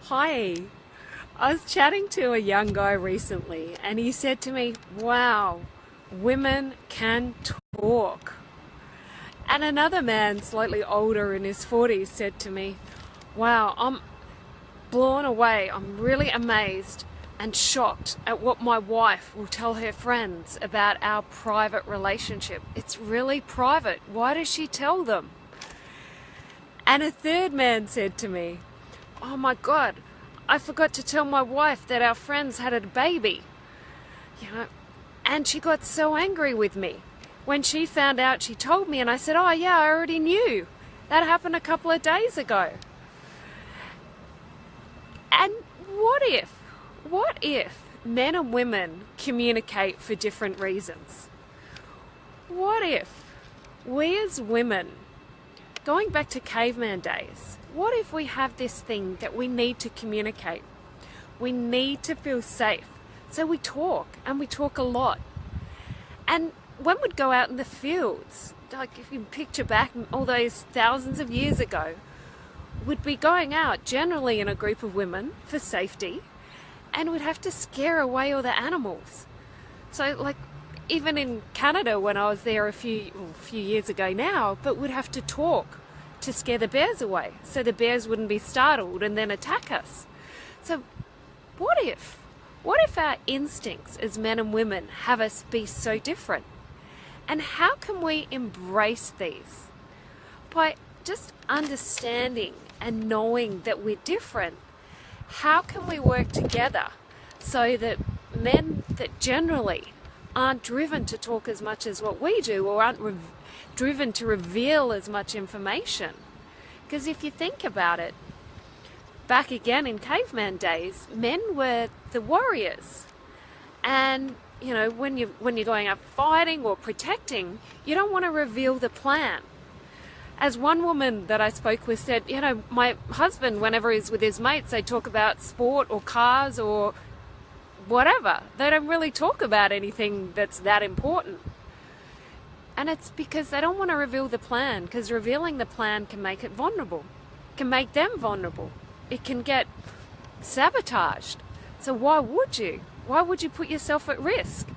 Hi, I was chatting to a young guy recently and he said to me, wow, women can talk. And another man, slightly older in his 40s, said to me, wow, I'm blown away. I'm really amazed and shocked at what my wife will tell her friends about our private relationship. It's really private. Why does she tell them? And a third man said to me, oh my God, I forgot to tell my wife that our friends had a baby. And she got so angry with me. When she found out, she told me, and I said, oh yeah, I already knew. That happened a couple of days ago. And what if men and women communicate for different reasons? What if we as women, going back to caveman days, what if we have this thing that we need to communicate? We need to feel safe. So we talk, and we talk a lot. And when we'd go out in the fields, like if you picture back all those thousands of years ago, we'd be going out generally in a group of women for safety, and we'd have to scare away all the animals. So like even in Canada when I was there a few years ago now, but we'd have to talk to scare the bears away so the bears wouldn't be startled and then attack us. So what if our instincts as men and women have us be so different? And how can we embrace these? By just understanding and knowing that we're different, how can we work together so that men that generally aren't driven to talk as much as what we do, or aren't driven to reveal as much information? Because if you think about it, back again in caveman days, men were the warriors. And when you're going up fighting or protecting, you don't want to reveal the plan. As one woman that I spoke with said, my husband, whenever he's with his mates, they talk about sport or cars or whatever. They don't really talk about anything that's that important. And it's because they don't want to reveal the plan, because revealing the plan can make it vulnerable, can make them vulnerable. It can get sabotaged. So why would you? Why would you put yourself at risk?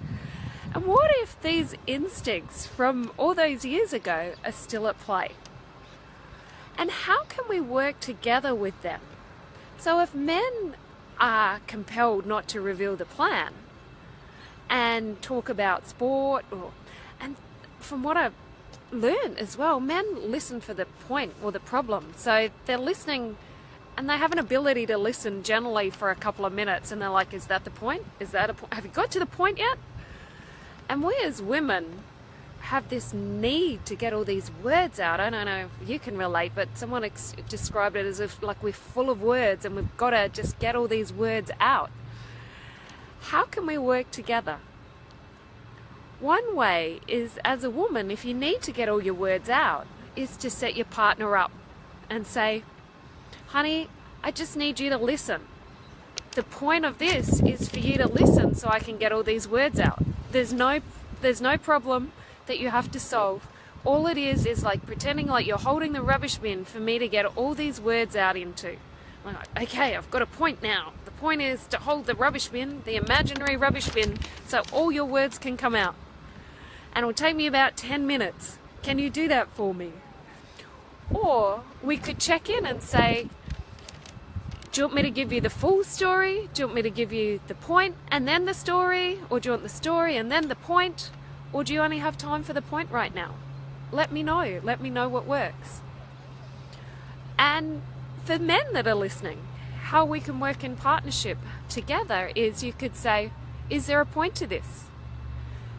And what if these instincts from all those years ago are still at play? And how can we work together with them? So if men are compelled not to reveal the plan and talk about sport, and from what I've learned as well, men listen for the point or the problem. So they're listening and they have an ability to listen generally for a couple of minutes, and they're like, is that the point? Is that a point? Have you got to the point yet? And we as women have this need to get all these words out. I don't know if you can relate, but someone described it as if like we're full of words and we've got to just get all these words out. How can we work together? One way is, as a woman, if you need to get all your words out, is to set your partner up and say, honey, I just need you to listen. The point of this is for you to listen so I can get all these words out. There's no problem that you have to solve. All it is like pretending like you're holding the rubbish bin for me to get all these words out into. I'm like, okay, I've got a point now. The point is to hold the rubbish bin, the imaginary rubbish bin, so all your words can come out. And it'll take me about 10 minutes. Can you do that for me? Or we could check in and say, do you want me to give you the full story? Do you want me to give you the point and then the story? Or do you want the story and then the point? Or do you only have time for the point right now? Let me know. Let me know what works. And for men that are listening, how we can work in partnership together is you could say, is there a point to this?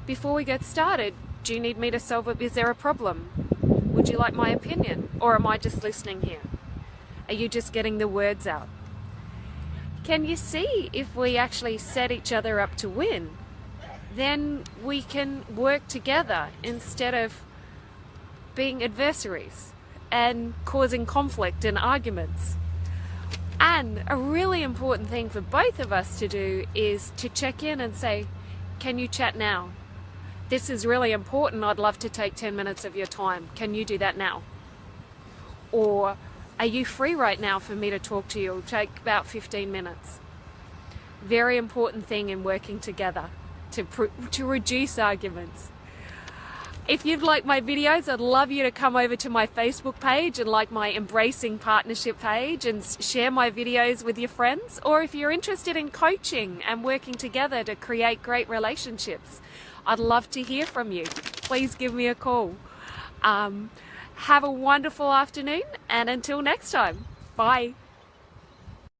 Before we get started, do you need me to solve it? Is there a problem? Would you like my opinion? Or am I just listening here? Are you just getting the words out? Can you see if we actually set each other up to win, then we can work together instead of being adversaries and causing conflict and arguments. And a really important thing for both of us to do is to check in and say, can you chat now? This is really important. I'd love to take 10 minutes of your time. Can you do that now? Or Are you free right now for me to talk to you? It'll take about 15 minutes. Very important thing in working together to reduce arguments. If you've liked my videos, I'd love you to come over to my Facebook page and like my Embracing Partnership page and share my videos with your friends. Or if you're interested in coaching and working together to create great relationships, I'd love to hear from you. Please give me a call. Have a wonderful afternoon, and until next time, bye.